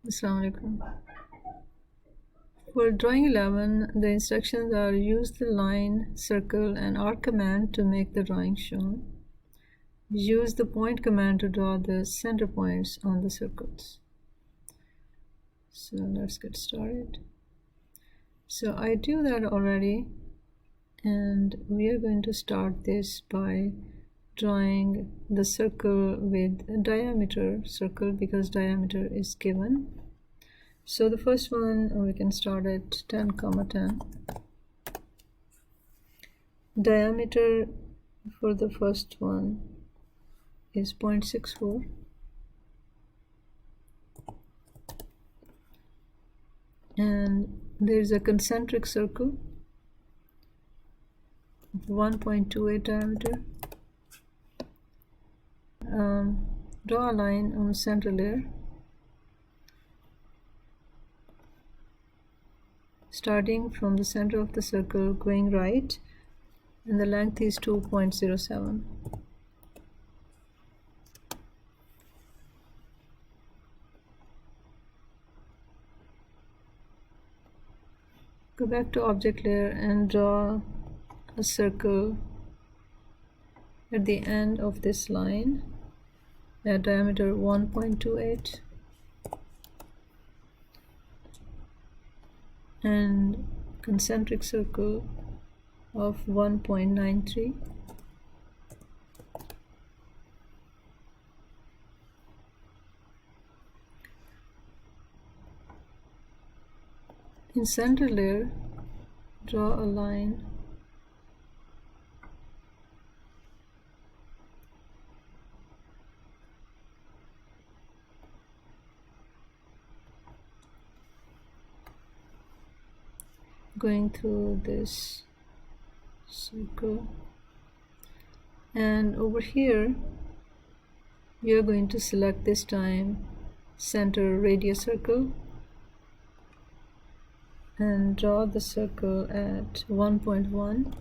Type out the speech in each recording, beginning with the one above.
Assalamu alaikum. For drawing 11, the instructions are use the line, circle, and arc command to make the drawing shown. Use the point command to draw the center points on the circles. So let's get started. So I do that already, and we are going to start this by drawing the circle with a diameter circle because diameter is given. So the first one we can start at 10, 10. Diameter for the first one is 0.64. And there's a concentric circle of 1.28 diameter. Draw a line on the center layer, starting from the center of the circle going right, and the length is 2.07. Go back to object layer and draw a circle at the end of this line at diameter 1.28 and concentric circle of 1.93. In center layer, draw a line going through this circle, and over here we are going to select this time center radius circle and draw the circle at 1.1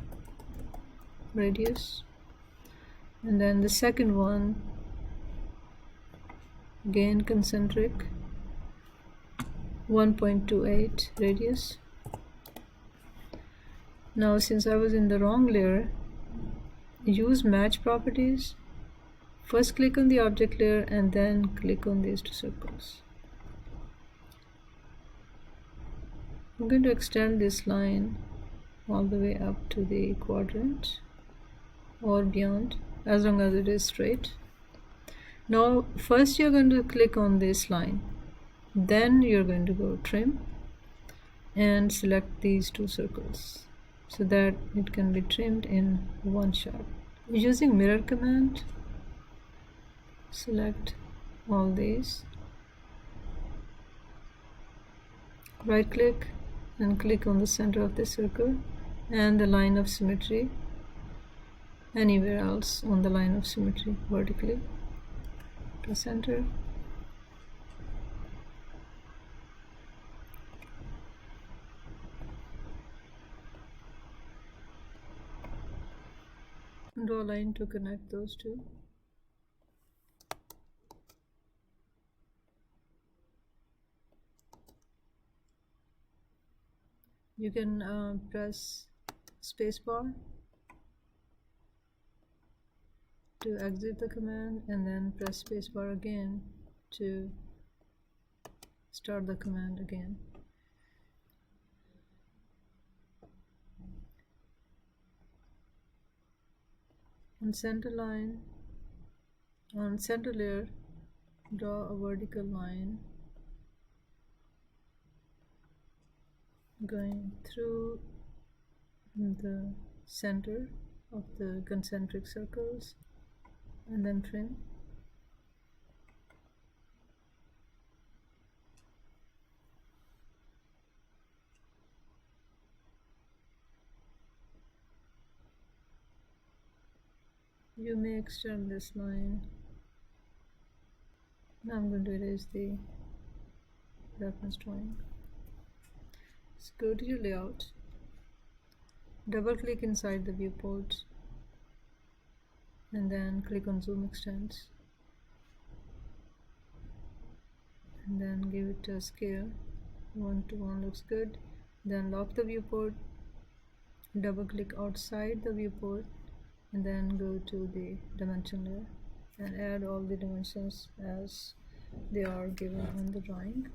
radius, and then the second one again concentric 1.28 radius. Now since I was in the wrong layer, use match properties. First click on the object layer and then click on these two circles. I'm going to extend this line all the way up to the quadrant or beyond, as long as it is straight. Now first you're going to click on this line, then you're going to go trim and select these two circles so that it can be trimmed in one shot. Using mirror command, select all these, right click and click on the center of the circle and the line of symmetry anywhere else on the line of symmetry vertically. Press enter. Draw a line to connect those two. You can press spacebar to exit the command and then press spacebar again to start the command again. On center line, on center layer, draw a vertical line going through the center of the concentric circles and then trim. You may extend this line. Now I'm going to erase the reference drawing. So go to your layout, double click inside the viewport and then click on zoom extents. and then give it a scale. 1:1 looks good. Then lock the viewport, double click outside the viewport, and then go to the dimension layer and add all the dimensions as they are given on the drawing.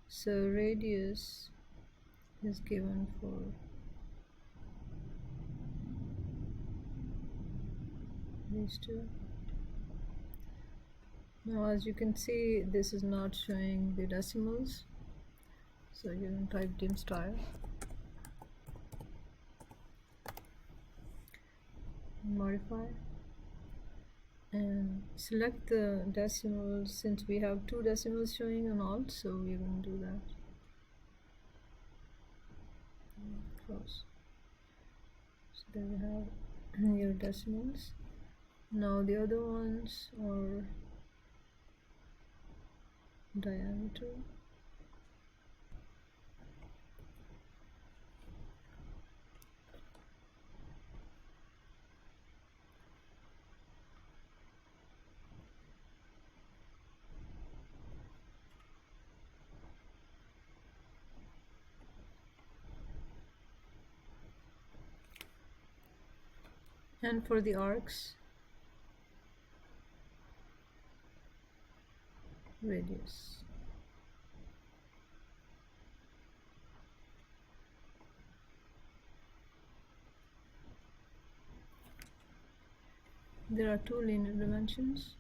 So radius is given for these two. Now as you can see, this is not showing the decimals, so you can type dim style, modify, and select the decimals. Since we have 2 decimals showing on alt, so we're going to do that. Close. So there we have your decimals. Now the other ones are diameter. And for the arcs, radius. There are 2 linear dimensions.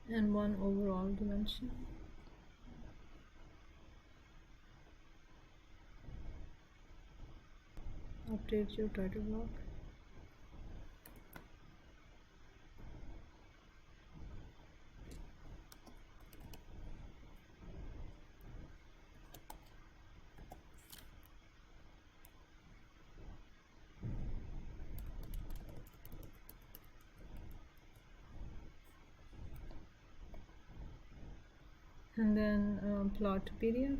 And 1 overall dimension. Update your title block. And then plot to PDF.